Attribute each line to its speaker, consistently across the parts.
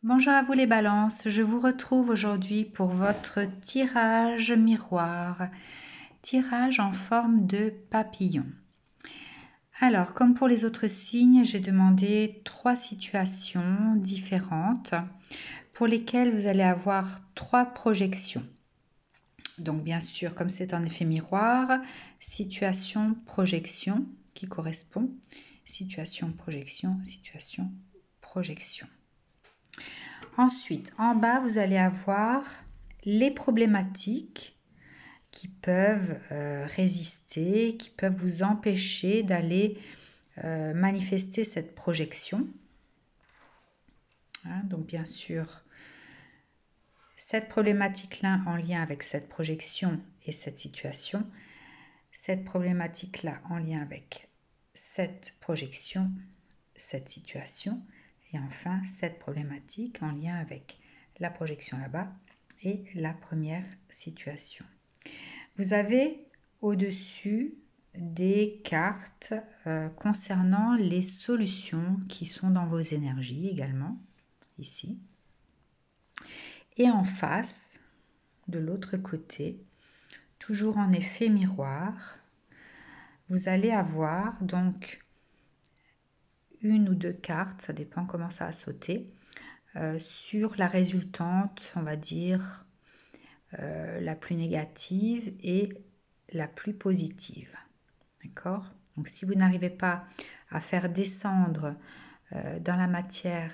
Speaker 1: Bonjour à vous les balances, je vous retrouve aujourd'hui pour votre tirage miroir, tirage en forme de papillon. Alors, comme pour les autres signes, j'ai demandé 3 situations différentes pour lesquelles vous allez avoir 3 projections. Donc bien sûr, comme c'est un effet miroir, situation, projection qui correspond, situation, projection, situation, projection. Ensuite, en bas, vous allez avoir les problématiques qui peuvent résister, qui peuvent vous empêcher d'aller manifester cette projection. Hein, donc bien sûr, cette problématique-là en lien avec cette projection et cette situation, cette problématique-là en lien avec cette projection, cette situation, et enfin cette problématique en lien avec la projection là-bas et la première situation. Vous avez au-dessus des cartes concernant les solutions qui sont dans vos énergies également, ici. Et en face, de l'autre côté, toujours en effet miroir, vous allez avoir donc une ou deux cartes, ça dépend comment ça a sauté, sur la résultante, on va dire, la plus négative et la plus positive. D'accord? Donc si vous n'arrivez pas à faire descendre dans la matière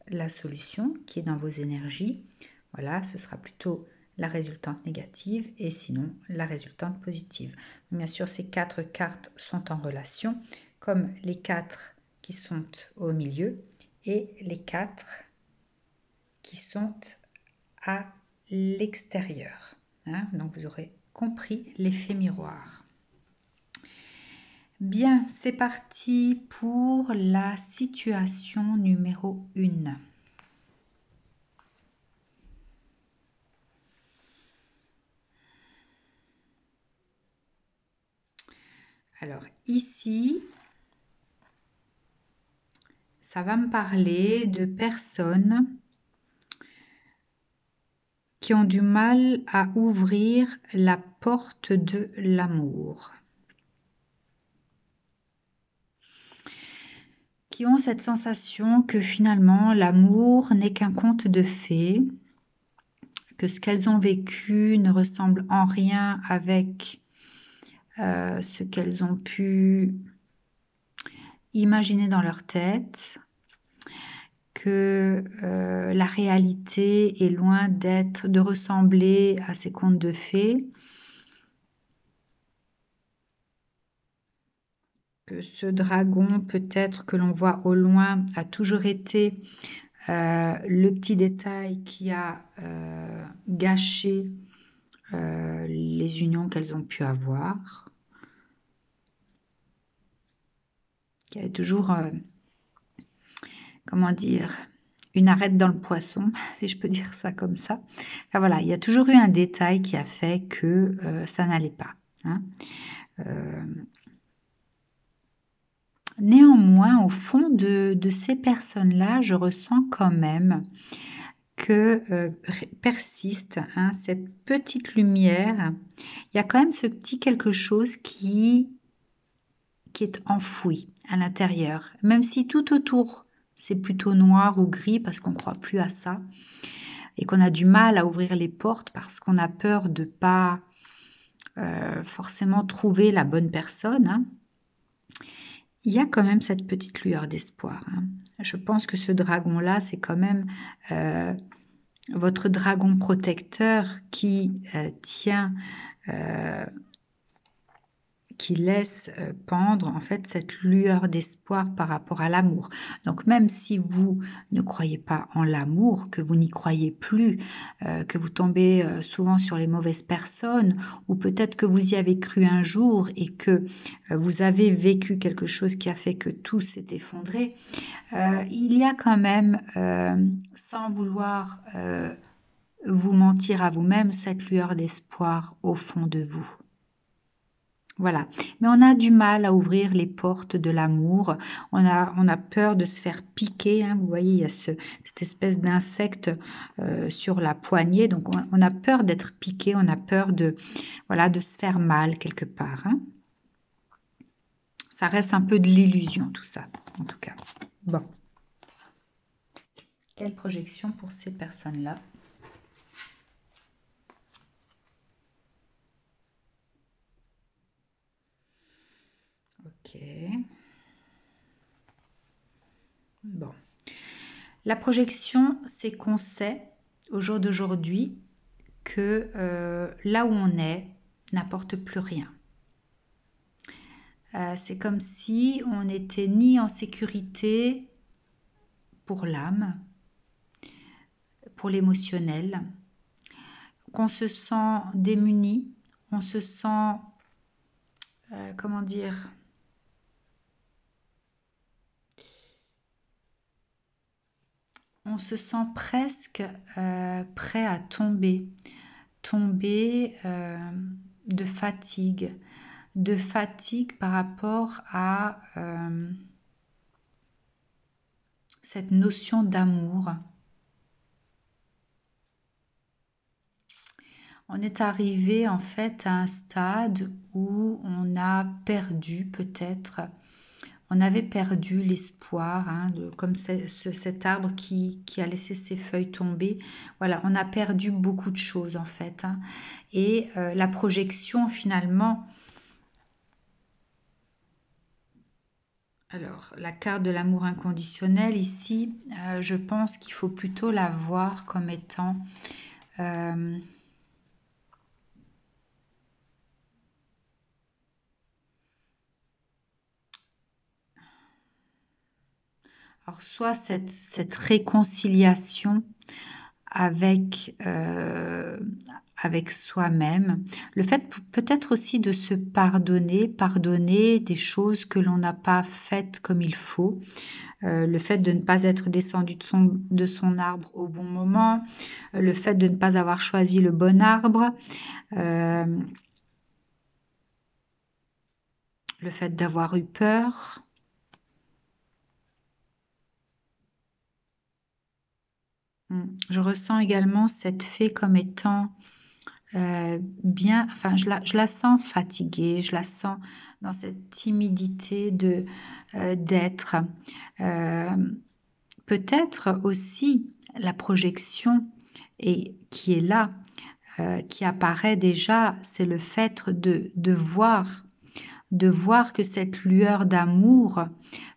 Speaker 1: la solution qui est dans vos énergies, voilà, ce sera plutôt la résultante négative et sinon la résultante positive. Bien sûr, ces 4 cartes sont en relation, comme les 4 qui sont au milieu et les 4 qui sont à l'extérieur. Hein, donc vous aurez compris l'effet miroir. Bien, c'est parti pour la situation numéro 1. Alors ici, ça va me parler de personnes qui ont du mal à ouvrir la porte de l'amour. Qui ont cette sensation que finalement l'amour n'est qu'un conte de fées, que ce qu'elles ont vécu ne ressemble en rien avec ce qu'elles ont pu imaginer dans leur tête, que la réalité est loin de ressembler à ces contes de fées, que ce dragon peut-être que l'on voit au loin a toujours été le petit détail qui a gâché les unions qu'elles ont pu avoir, qui avait toujours, comment dire, une arête dans le poisson, si je peux dire ça comme ça. Enfin voilà, il y a toujours eu un détail qui a fait que ça n'allait pas. Hein. Néanmoins, au fond de ces personnes-là, je ressens quand même que persiste cette petite lumière. Il y a quand même ce petit quelque chose qui est enfoui à l'intérieur, même si tout autour c'est plutôt noir ou gris parce qu'on ne croit plus à ça et qu'on a du mal à ouvrir les portes parce qu'on a peur de ne pas forcément trouver la bonne personne. Hein. Il y a quand même cette petite lueur d'espoir. Hein. Je pense que ce dragon-là, c'est quand même votre dragon protecteur qui tient, qui laisse pendre en fait cette lueur d'espoir par rapport à l'amour. Donc même si vous ne croyez pas en l'amour, que vous n'y croyez plus, que vous tombez souvent sur les mauvaises personnes, ou peut-être que vous y avez cru un jour et que vous avez vécu quelque chose qui a fait que tout s'est effondré, il y a quand même, sans vouloir vous mentir à vous-même, cette lueur d'espoir au fond de vous. Voilà. Mais on a du mal à ouvrir les portes de l'amour. On a peur de se faire piquer, hein. Vous voyez, il y a cette espèce d'insecte sur la poignée. Donc, on a peur d'être piqué. On a peur de, voilà, de se faire mal quelque part, hein. Ça reste un peu de l'illusion, tout ça, en tout cas. Bon. Quelle projection pour ces personnes-là? Ok. Bon. La projection, c'est qu'on sait, au jour d'aujourd'hui, que là où on est n'apporte plus rien. C'est comme si on n'était ni en sécurité pour l'âme, pour l'émotionnel, qu'on se sent démuni, on se sent, comment dire, on se sent presque prêt à tomber de fatigue par rapport à cette notion d'amour. On est arrivé en fait à un stade où on a perdu peut-être, on avait perdu l'espoir, hein, comme cet arbre qui a laissé ses feuilles tomber. Voilà, on a perdu beaucoup de choses en fait, hein. Et la projection finalement, alors la carte de l'amour inconditionnel ici, je pense qu'il faut plutôt la voir comme étant... alors soit cette réconciliation avec, avec soi-même, le fait peut-être aussi de se pardonner des choses que l'on n'a pas faites comme il faut, le fait de ne pas être descendu de son arbre au bon moment, le fait de ne pas avoir choisi le bon arbre, le fait d'avoir eu peur. Je ressens également cette fée comme étant bien, enfin je la sens fatiguée, je la sens dans cette timidité d'être. Peut-être aussi la projection qui est là, qui apparaît déjà, c'est le fait de voir que cette lueur d'amour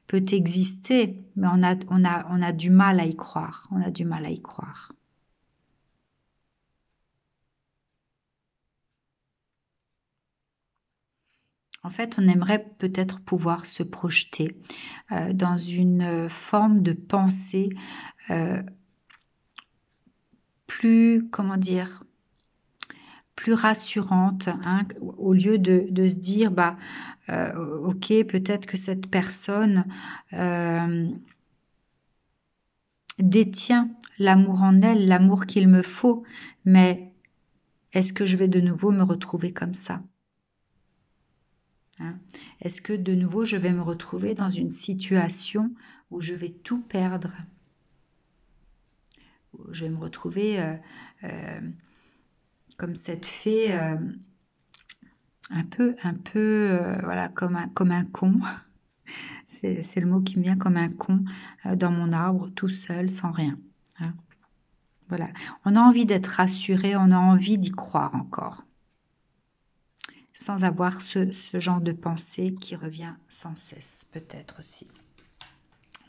Speaker 1: peut exister, mais on a du mal à y croire. On a du mal à y croire. En fait, on aimerait peut-être pouvoir se projeter dans une forme de pensée plus, comment dire, plus rassurante, hein, au lieu de se dire, bah, ok, peut-être que cette personne détient l'amour en elle, l'amour qu'il me faut, mais est-ce que je vais de nouveau me retrouver comme ça, hein? Est-ce que de nouveau je vais me retrouver dans une situation où je vais tout perdre? Je vais me retrouver comme cette fée, voilà, comme un con. C'est le mot qui me vient, comme un con dans mon arbre, tout seul, sans rien, hein. Voilà. On a envie d'être rassuré, on a envie d'y croire encore, sans avoir ce genre de pensée qui revient sans cesse, peut-être aussi.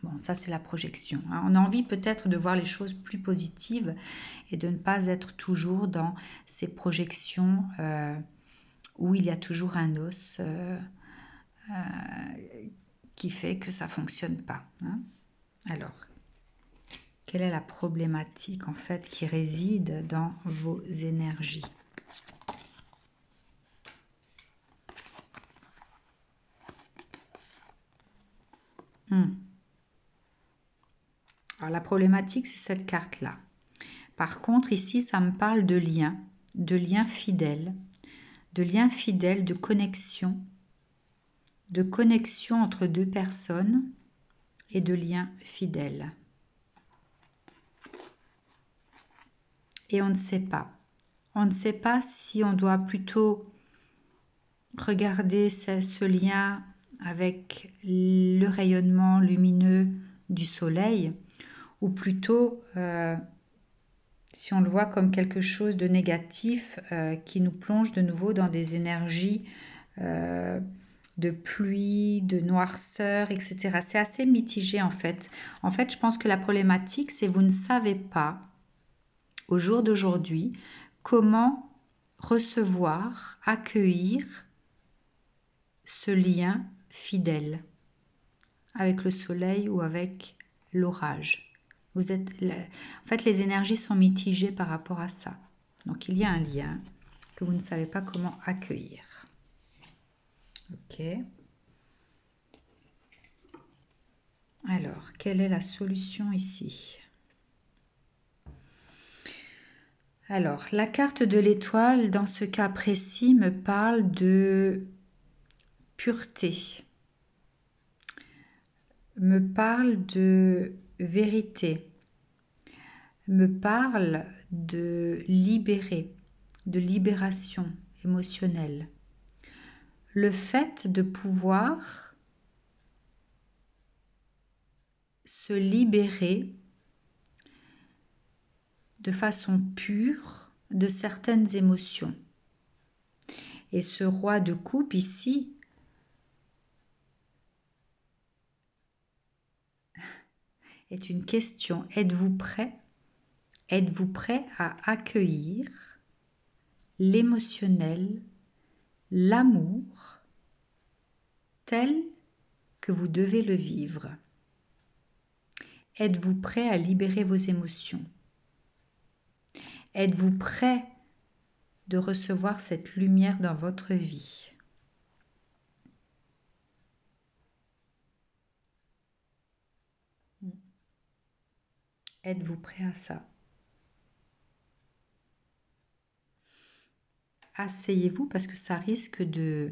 Speaker 1: Bon, ça c'est la projection, hein. On a envie peut-être de voir les choses plus positives et de ne pas être toujours dans ces projections où il y a toujours un os qui fait que ça ne fonctionne pas, hein. Alors, quelle est la problématique en fait qui réside dans vos énergies? Alors la problématique, c'est cette carte-là. Par contre, ici, ça me parle de liens fidèles, de lien fidèle, de connexion entre deux personnes et de lien fidèle. Et on ne sait pas. On ne sait pas si on doit plutôt regarder ce lien avec le rayonnement lumineux du soleil ou plutôt si on le voit comme quelque chose de négatif qui nous plonge de nouveau dans des énergies de pluie, de noirceur, etc. C'est assez mitigé en fait. En fait, je pense que la problématique, c'est vous ne savez pas, au jour d'aujourd'hui, comment recevoir, accueillir ce lien fidèle avec le soleil ou avec l'orage. En fait, les énergies sont mitigées par rapport à ça. Donc, il y a un lien que vous ne savez pas comment accueillir. Ok. Alors, quelle est la solution ici? Alors, la carte de l'étoile, dans ce cas précis, me parle de pureté, me parle de vérité, me parle de libérer, de libération émotionnelle. Le fait de pouvoir se libérer de façon pure de certaines émotions. Et ce roi de coupe ici est une question. Êtes-vous prêt? Êtes-vous prêt à accueillir l'émotionnel, l'amour tel que vous devez le vivre? Êtes-vous prêt à libérer vos émotions? Êtes-vous prêt de recevoir cette lumière dans votre vie? Êtes-vous prêt à ça? Asseyez-vous parce que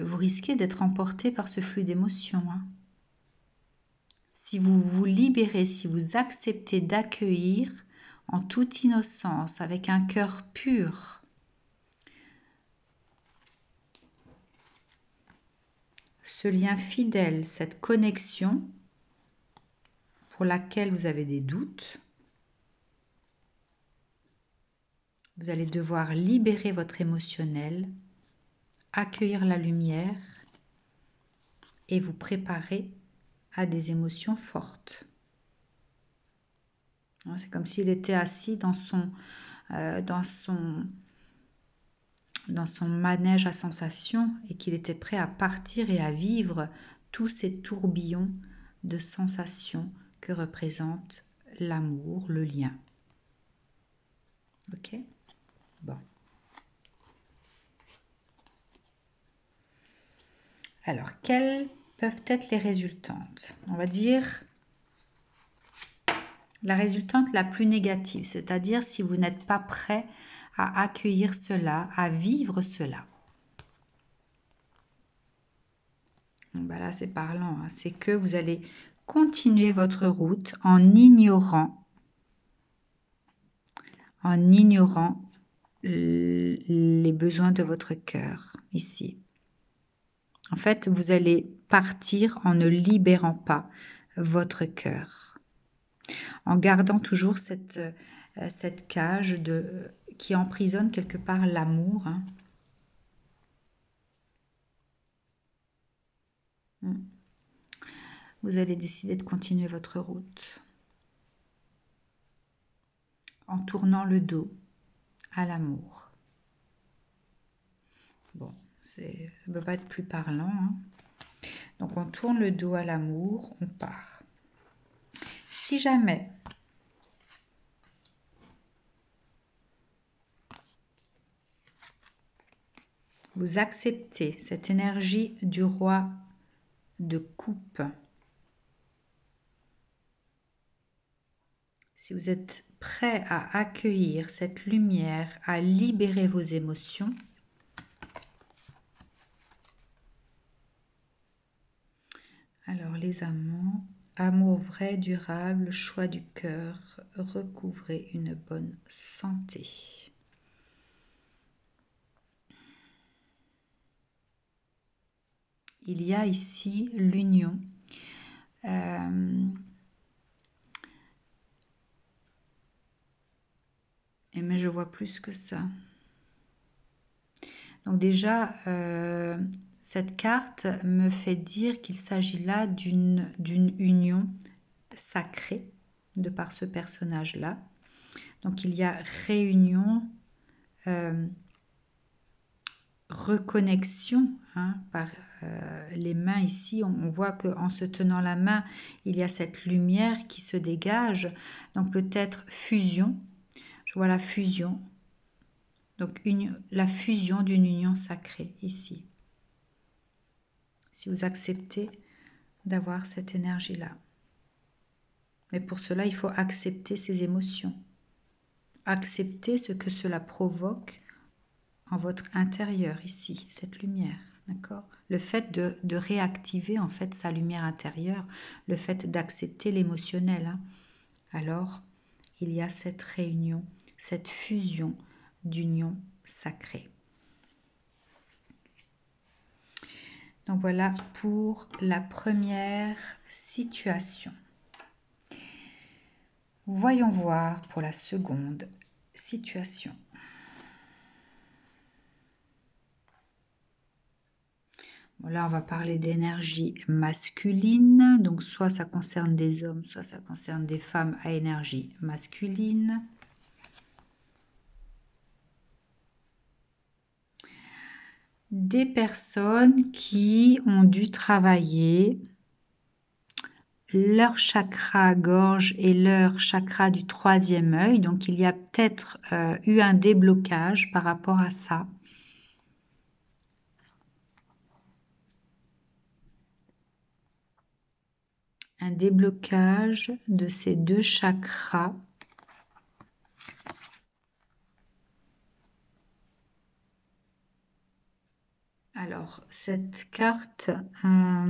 Speaker 1: vous risquez d'être emporté par ce flux d'émotions. Hein. Si vous vous libérez, si vous acceptez d'accueillir en toute innocence, avec un cœur pur, ce lien fidèle, cette connexion pour laquelle vous avez des doutes, vous allez devoir libérer votre émotionnel, accueillir la lumière et vous préparer à des émotions fortes. C'est comme s'il était assis dans son manège à sensations et qu'il était prêt à partir et à vivre tous ces tourbillons de sensations que représente l'amour, le lien. Ok? Bon. Alors, quelles peuvent être les résultantes? On va dire la résultante la plus négative, c'est-à-dire si vous n'êtes pas prêt à accueillir cela, à vivre cela. Ben là, c'est parlant, hein. C'est que vous allez continuer votre route en ignorant les besoins de votre cœur ici. En fait, vous allez partir en ne libérant pas votre cœur, en gardant toujours cette cage qui emprisonne quelque part l'amour. Hein. Vous allez décider de continuer votre route en tournant le dos à l'amour. Bon, ça ne peut pas être plus parlant. Hein. Donc, on tourne le dos à l'amour, on part. Si jamais vous acceptez cette énergie du roi de coupe, si vous êtes prêt à accueillir cette lumière, à libérer vos émotions. Alors les amants, amour vrai, durable, choix du cœur, recouvrez une bonne santé. Il y a ici l'union. Mais je vois plus que ça. Donc déjà, cette carte me fait dire qu'il s'agit là d'une union sacrée de par ce personnage-là. Donc il y a réunion, reconnexion par les mains ici. On voit qu'en se tenant la main, il y a cette lumière qui se dégage. Donc peut-être fusion. Je vois la fusion. Donc la fusion d'une union sacrée ici. Si vous acceptez d'avoir cette énergie-là. Mais pour cela, il faut accepter ses émotions. Accepter ce que cela provoque en votre intérieur ici, cette lumière. D'accord ? Le fait de réactiver en fait sa lumière intérieure, le fait d'accepter l'émotionnel. Alors, il y a cette réunion, cette fusion d'union sacrée. Donc voilà pour la première situation. Voyons voir pour la seconde situation. Bon, là, on va parler d'énergie masculine. Donc, soit ça concerne des hommes, soit ça concerne des femmes à énergie masculine. Des personnes qui ont dû travailler leur chakra gorge et leur chakra du troisième œil. Donc, il y a peut-être eu un déblocage par rapport à ça. Un déblocage de ces deux chakras. Alors, cette carte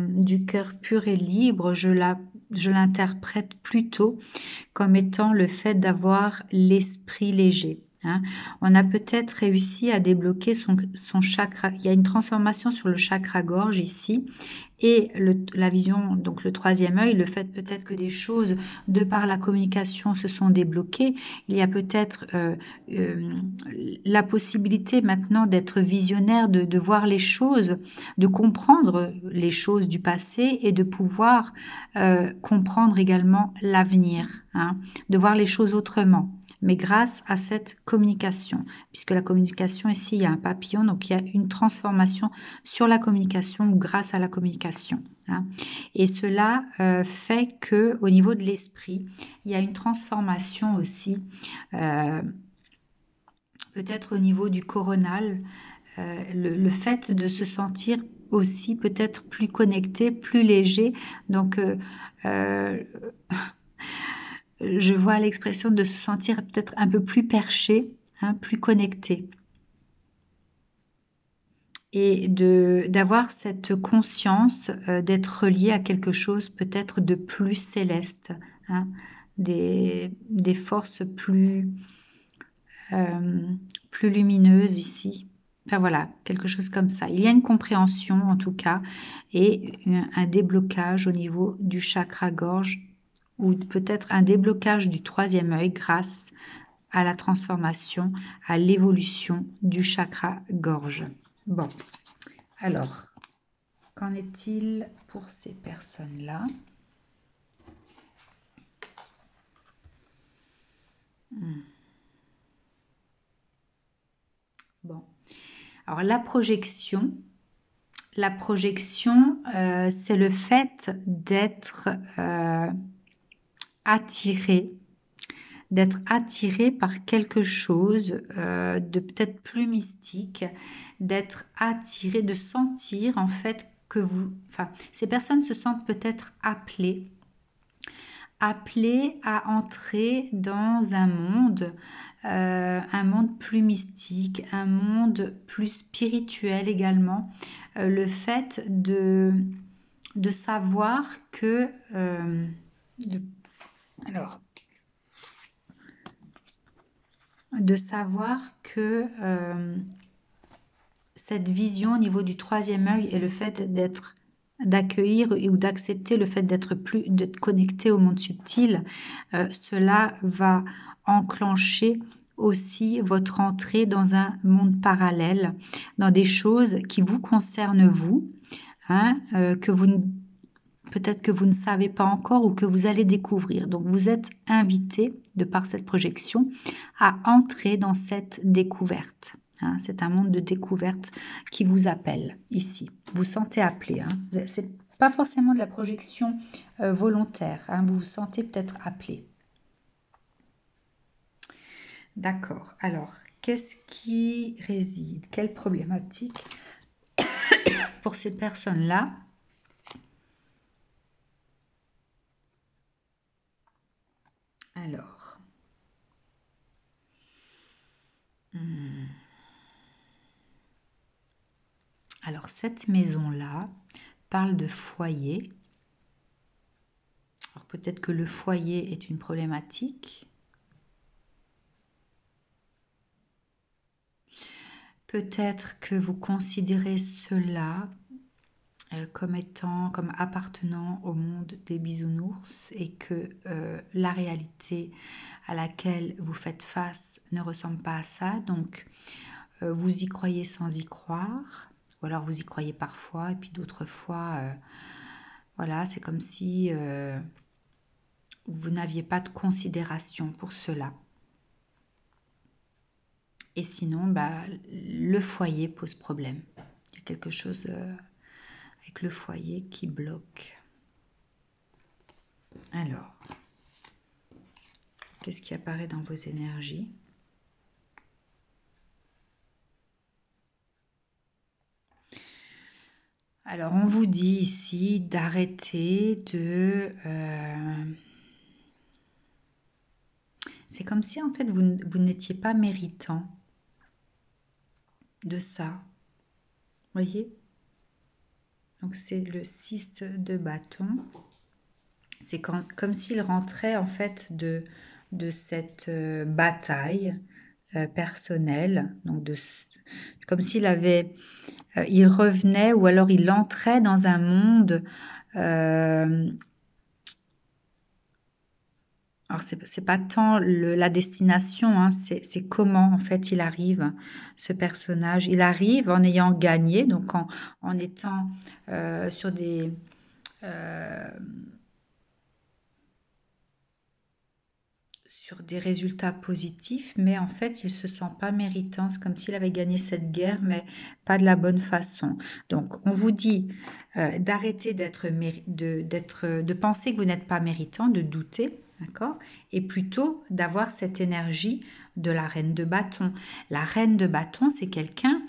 Speaker 1: du cœur pur et libre, je l'interprète plutôt comme étant le fait d'avoir l'esprit léger. On a peut-être réussi à débloquer son chakra. Il y a une transformation sur le chakra gorge ici. Et la vision, donc le troisième œil, le fait peut-être que des choses, de par la communication, se sont débloquées. Il y a peut-être la possibilité maintenant d'être visionnaire, de voir les choses, de comprendre les choses du passé et de pouvoir comprendre également l'avenir, de voir les choses autrement. Mais grâce à cette communication, puisque la communication ici, il y a un papillon, donc il y a une transformation sur la communication ou grâce à la communication. Et cela fait que au niveau de l'esprit, il y a une transformation aussi, peut-être au niveau du coronal, le fait de se sentir aussi peut-être plus connecté, plus léger. Donc, je vois l'expression de se sentir peut-être un peu plus perché, plus connecté. Et d'avoir cette conscience d'être relié à quelque chose peut-être de plus céleste, des forces plus lumineuses ici. Enfin voilà, quelque chose comme ça. Il y a une compréhension en tout cas et un déblocage au niveau du chakra gorge ou peut-être un déblocage du troisième œil grâce à la transformation, à l'évolution du chakra gorge. Bon, alors, qu'en est-il pour ces personnes-là? Bon, alors la projection, c'est le fait d'être attiré par quelque chose de peut-être plus mystique, d'être attiré, de sentir en fait que ces personnes se sentent peut-être appelées appelé à entrer dans un monde plus mystique, un monde plus spirituel également. Le fait de savoir que... alors, de savoir que cette vision au niveau du troisième œil et le fait d'accueillir ou d'accepter le fait d'être connecté au monde subtil, cela va enclencher aussi votre entrée dans un monde parallèle, dans des choses qui vous concernent vous, hein, peut-être que vous ne savez pas encore ou que vous allez découvrir. Donc vous êtes invité, de par cette projection, à entrer dans cette découverte. Hein, c'est un monde de découverte qui vous appelle ici. Vous sentez appelé. Hein. C'est pas forcément de la projection volontaire. Hein, vous vous sentez peut-être appelé. D'accord. Alors, qu'est-ce qui réside? Quelle problématique pour ces personnes-là? Alors, alors cette maison-là parle de foyer. Alors peut-être que le foyer est une problématique. Peut-être que vous considérez cela comme appartenant au monde des bisounours et que la réalité à laquelle vous faites face ne ressemble pas à ça. Donc vous y croyez sans y croire, ou alors vous y croyez parfois et puis d'autres fois, voilà, c'est comme si vous n'aviez pas de considération pour cela. Et sinon, bah, le foyer pose problème. Il y a quelque chose avec le foyer qui bloque. Alors, qu'est-ce qui apparaît dans vos énergies? Alors, on vous dit ici d'arrêter de... c'est comme si, en fait, vous n'étiez pas méritant de ça. Voyez? Donc, c'est le 6 de bâton. C'est comme s'il rentrait, en fait, de cette bataille personnelle. Donc, comme s'il avait... il revenait ou alors il entrait dans un monde... alors, c'est pas tant la destination, hein, c'est comment en fait il arrive, ce personnage. Il arrive en ayant gagné, donc en étant sur des... sur des résultats positifs, mais en fait, il se sent pas méritant. C'est comme s'il avait gagné cette guerre, mais pas de la bonne façon. Donc, on vous dit d'arrêter de penser que vous n'êtes pas méritant, de douter, d'accord? Et plutôt d'avoir cette énergie de la reine de bâton. La reine de bâton, c'est quelqu'un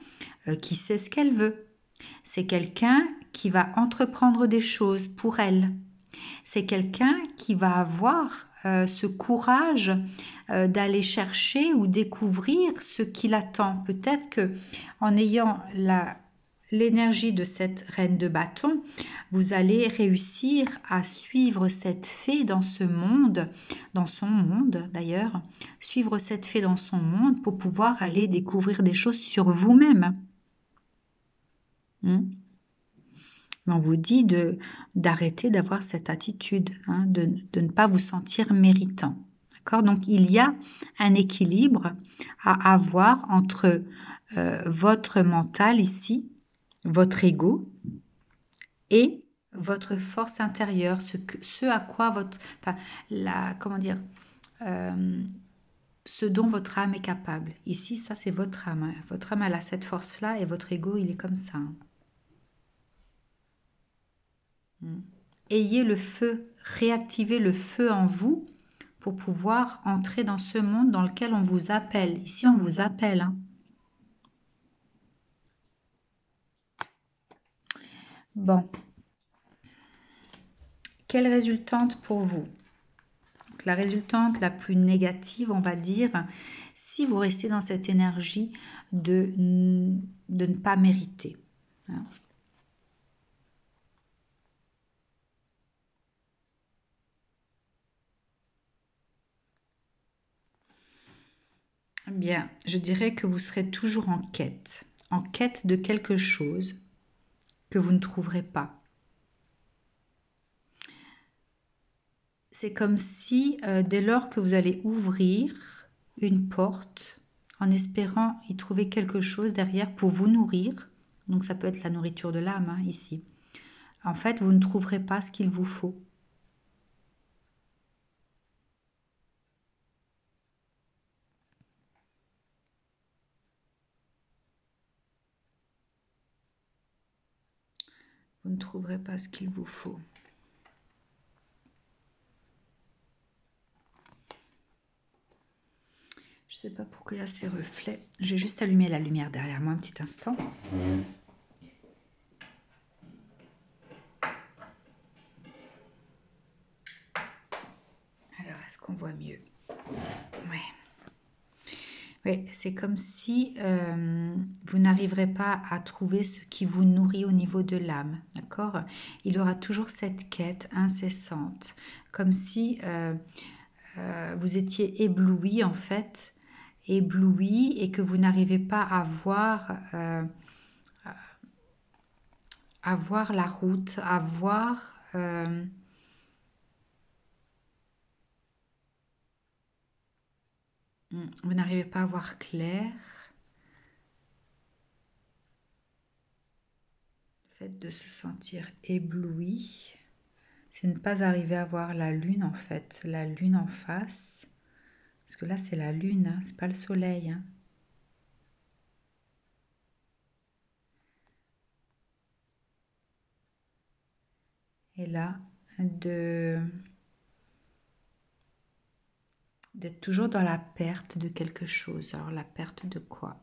Speaker 1: qui sait ce qu'elle veut. C'est quelqu'un qui va entreprendre des choses pour elle. C'est quelqu'un qui va avoir ce courage d'aller chercher ou découvrir ce qui l'attend. Peut-être que en ayant l'énergie de cette reine de bâton, vous allez réussir à suivre cette fée dans ce monde, dans son monde d'ailleurs, suivre cette fée dans son monde pour pouvoir aller découvrir des choses sur vous-même. Mais on vous dit d'arrêter d'avoir cette attitude, hein, de ne pas vous sentir méritant. D'accord? Donc, il y a un équilibre à avoir entre votre mental ici, votre ego, et votre force intérieure, ce à quoi comment dire, ce dont votre âme est capable. Ici, ça, c'est votre âme. Hein. Votre âme, elle a cette force-là et votre ego, il est comme ça. Hein. Ayez le feu, réactivez le feu en vous pour pouvoir entrer dans ce monde dans lequel on vous appelle. Ici, on vous appelle. Hein. Bon. Quelle résultante pour vous? Donc la résultante la plus négative, on va dire, si vous restez dans cette énergie de ne pas mériter. Hein. Bien, je dirais que vous serez toujours en quête de quelque chose que vous ne trouverez pas. C'est comme si, dès lors que vous allez ouvrir une porte, en espérant y trouver quelque chose derrière pour vous nourrir, donc ça peut être la nourriture de l'âme, hein, ici, en fait, vous ne trouverez pas ce qu'il vous faut. Vous ne trouverez pas ce qu'il vous faut. Je ne sais pas pourquoi il y a ces reflets. Je vais juste allumer la lumière derrière moi un petit instant. Alors, est-ce qu'on voit mieux? Ouais. Oui, c'est comme si vous n'arriverez pas à trouver ce qui vous nourrit au niveau de l'âme, d'accord? Il y aura toujours cette quête incessante, comme si vous étiez ébloui en fait, ébloui et que vous n'arrivez pas à voir la route, à voir... vous n'arrivez pas à voir clair. Le fait de se sentir ébloui, c'est ne pas arriver à voir la lune en fait, la lune en face. Parce que là, c'est la lune, hein, c'est pas le soleil. Hein. Et là, d'être toujours dans la perte de quelque chose. Alors, la perte de quoi?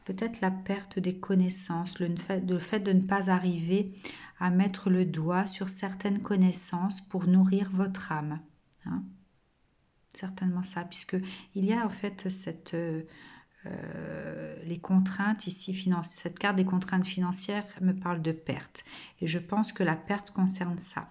Speaker 1: Peut-être la perte des connaissances, le fait de ne pas arriver à mettre le doigt sur certaines connaissances pour nourrir votre âme. Hein. Certainement ça, puisque il y a en fait les contraintes ici financières. Cette carte des contraintes financières me parle de perte. Et je pense que la perte concerne ça.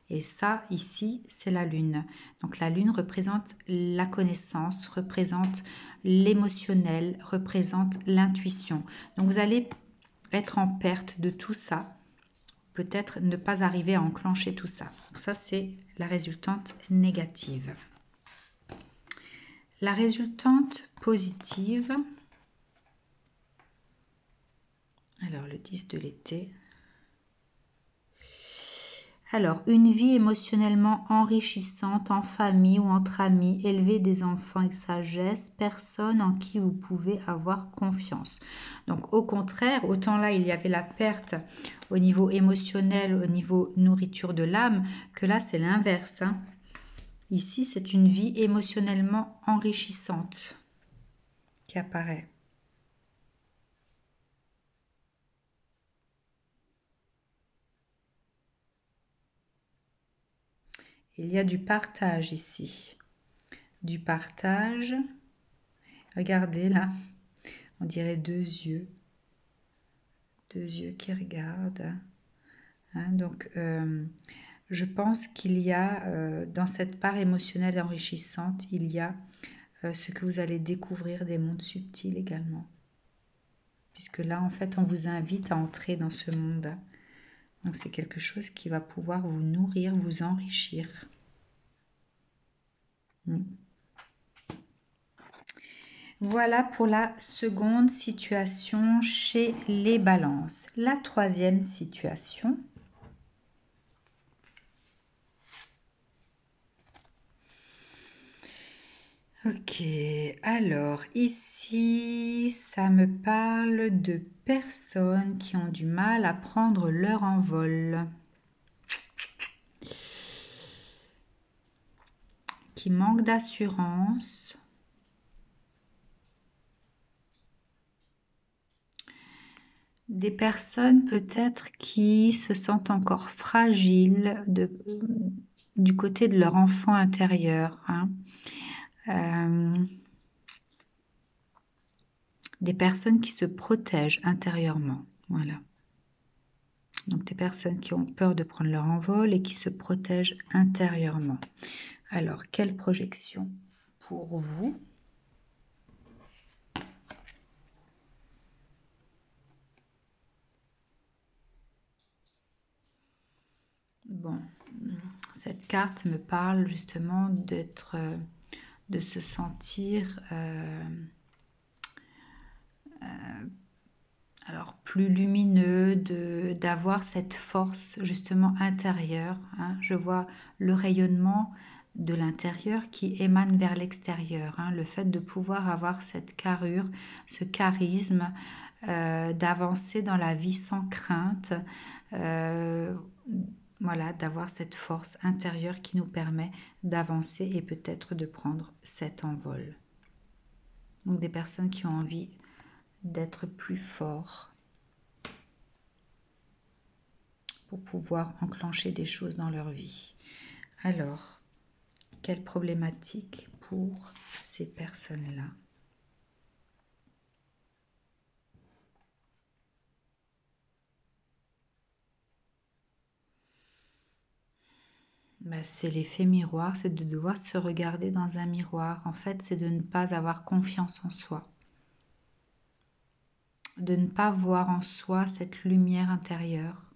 Speaker 1: Et ça, ici, c'est la lune. Donc la lune représente la connaissance, représente l'émotionnel, représente l'intuition. Donc vous allez être en perte de tout ça. Peut-être ne pas arriver à enclencher tout ça. Donc ça, c'est la résultante négative. La résultante positive, alors le 10 de l'été. Alors, une vie émotionnellement enrichissante en famille ou entre amis, élever des enfants avec sagesse, personne en qui vous pouvez avoir confiance. Donc, au contraire, autant là, il y avait la perte au niveau émotionnel, au niveau nourriture de l'âme, que là, c'est l'inverse. Hein. Ici, c'est une vie émotionnellement enrichissante qui apparaît. Il y a du partage ici. Du partage. Regardez là, on dirait deux yeux qui regardent. Hein, donc, je pense qu'il y a, dans cette part émotionnelle enrichissante, il y a ce que vous allez découvrir des mondes subtils également. Puisque là, en fait, on vous invite à entrer dans ce monde. Donc, c'est quelque chose qui va pouvoir vous nourrir, vous enrichir. Voilà pour la seconde situation chez les balances. La troisième situation. Ok, alors ici, ça me parle de personnes qui ont du mal à prendre leur envol, qui manquent d'assurance, des personnes peut-être qui se sentent encore fragiles, du côté de leur enfant intérieur, hein. Des personnes qui se protègent intérieurement, voilà. Donc des personnes qui ont peur de prendre leur envol et qui se protègent intérieurement. Alors, quelle projection pour vous? Bon, cette carte me parle justement d'être, de se sentir alors plus lumineux, d'avoir cette force justement intérieure, hein. Je vois le rayonnement de l'intérieur qui émane vers l'extérieur, hein. Le fait de pouvoir avoir cette carrure, ce charisme, d'avancer dans la vie sans crainte, voilà, d'avoir cette force intérieure qui nous permet d'avancer et peut-être de prendre cet envol. Donc des personnes qui ont envie d'être plus forts pour pouvoir enclencher des choses dans leur vie. Alors, quelle problématique pour ces personnes-là? Ben, c'est l'effet miroir, c'est de devoir se regarder dans un miroir. En fait, c'est de ne pas avoir confiance en soi. De ne pas voir en soi cette lumière intérieure.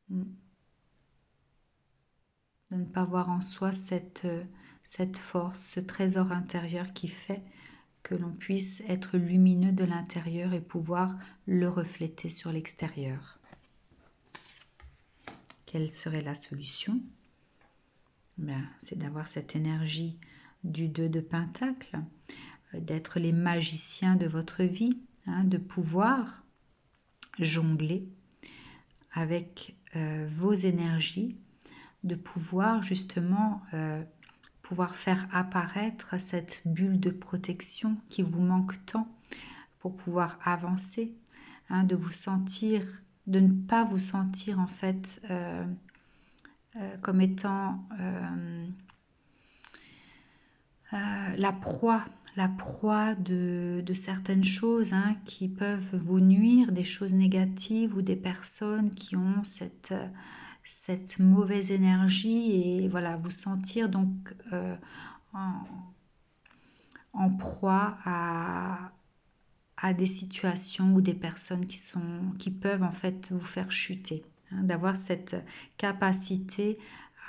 Speaker 1: De ne pas voir en soi cette force, ce trésor intérieur qui fait que l'on puisse être lumineux de l'intérieur et pouvoir le refléter sur l'extérieur. Quelle serait la solution? Ben, c'est d'avoir cette énergie du 2 de Pentacle, d'être les magiciens de votre vie, hein, de pouvoir jongler avec vos énergies, de pouvoir justement pouvoir faire apparaître cette bulle de protection qui vous manque tant pour pouvoir avancer, hein, de vous sentir, de ne pas vous sentir en fait comme étant la proie de certaines choses, hein, qui peuvent vous nuire, des choses négatives ou des personnes qui ont cette mauvaise énergie et voilà, vous sentir donc en proie à des situations ou des personnes qui peuvent en fait vous faire chuter, hein, d'avoir cette capacité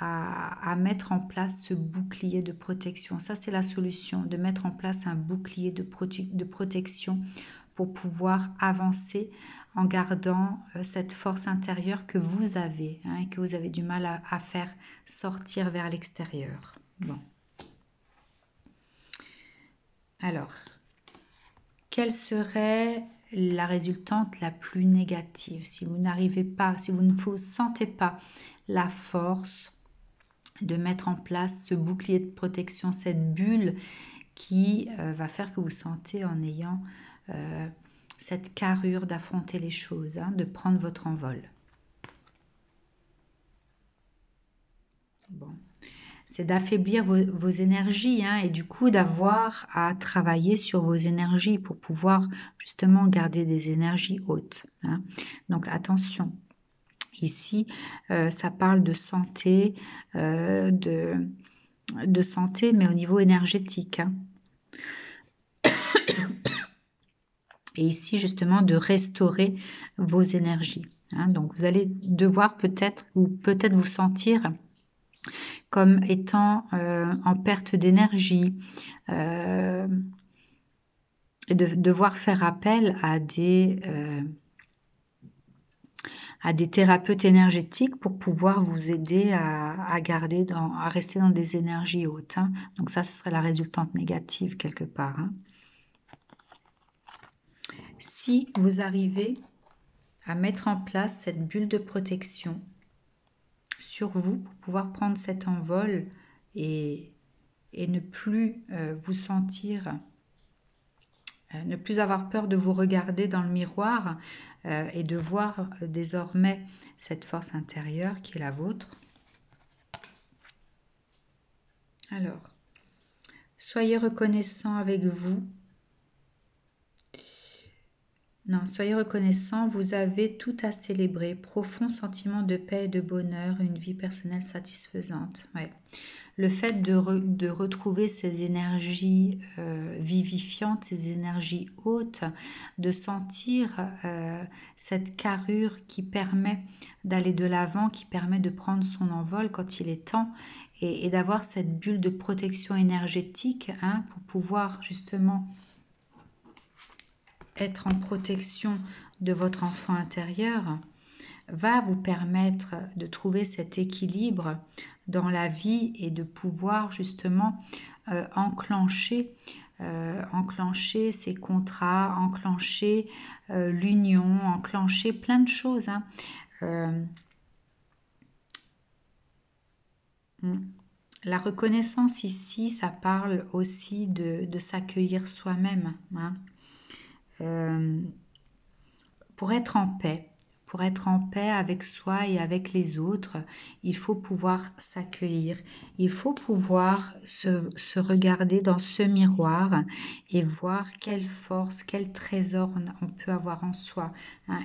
Speaker 1: à mettre en place ce bouclier de protection. Ça, c'est la solution, de mettre en place un bouclier de protection pour pouvoir avancer en gardant cette force intérieure que vous avez, hein, et que vous avez du mal à faire sortir vers l'extérieur. Bon. Alors, quelle serait la résultante la plus négative si vous n'arrivez pas, si vous ne vous sentez pas la force de mettre en place ce bouclier de protection, cette bulle qui va faire que vous sentez en ayant cette carrure d'affronter les choses, hein, de prendre votre envol. Bon. C'est d'affaiblir vos énergies, hein, et du coup d'avoir à travailler sur vos énergies pour pouvoir justement garder des énergies hautes, hein. Donc attention, ici ça parle de santé, de santé mais au niveau énergétique, hein. Et ici justement de restaurer vos énergies, hein. Donc vous allez devoir peut-être vous sentir comme étant en perte d'énergie, et de devoir faire appel à des thérapeutes énergétiques pour pouvoir vous aider à rester dans des énergies hautes, hein. Donc ça, ce serait la résultante négative quelque part, hein. Si vous arrivez à mettre en place cette bulle de protection sur vous pour pouvoir prendre cet envol et ne plus vous sentir Ne plus avoir peur de vous regarder dans le miroir et de voir désormais cette force intérieure qui est la vôtre. Alors, soyez reconnaissant avec vous. Non, soyez reconnaissant, vous avez tout à célébrer. Profond sentiment de paix et de bonheur, une vie personnelle satisfaisante. Ouais. Le fait de retrouver ces énergies vivifiantes, ces énergies hautes, de sentir cette carrure qui permet d'aller de l'avant, qui permet de prendre son envol quand il est temps, et d'avoir cette bulle de protection énergétique pour pouvoir justement être en protection de votre enfant intérieur, va vous permettre de trouver cet équilibre dans la vie et de pouvoir justement enclencher ces contrats, enclencher l'union, enclencher plein de choses. La reconnaissance ici, ça parle aussi de s'accueillir soi-même. Pour être en paix. Pour être en paix avec soi et avec les autres, il faut pouvoir s'accueillir. Il faut pouvoir se regarder dans ce miroir et voir quelle force, quel trésor on peut avoir en soi.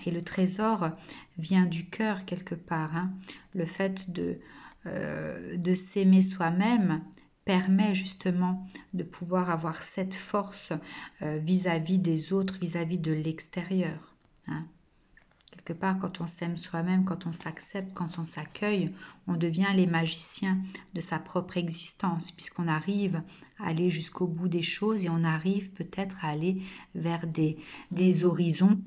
Speaker 1: Et le trésor vient du cœur quelque part. Le fait de s'aimer soi-même permet justement de pouvoir avoir cette force vis-à-vis des autres, vis-à-vis de l'extérieur. Quelque part, quand on s'aime soi-même, quand on s'accepte, quand on s'accueille, on devient les magiciens de sa propre existence, puisqu'on arrive à aller jusqu'au bout des choses et on arrive peut-être à aller vers des horizons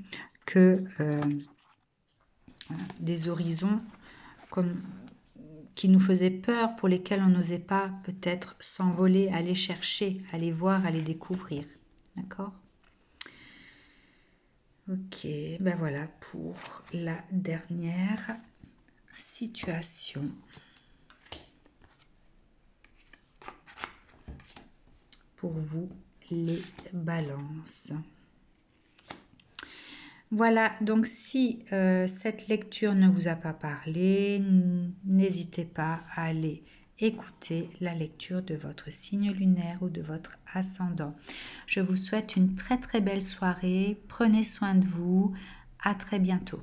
Speaker 1: qui nous faisaient peur, pour lesquels on n'osait pas peut-être s'envoler, aller chercher, aller voir, aller découvrir. D'accord ? Ok, ben voilà pour la dernière situation. Pour vous, les balances. Voilà, donc si cette lecture ne vous a pas parlé, n'hésitez pas à aller écouter la lecture de votre signe lunaire ou de votre ascendant. Je vous souhaite une très très belle soirée, prenez soin de vous, à très bientôt.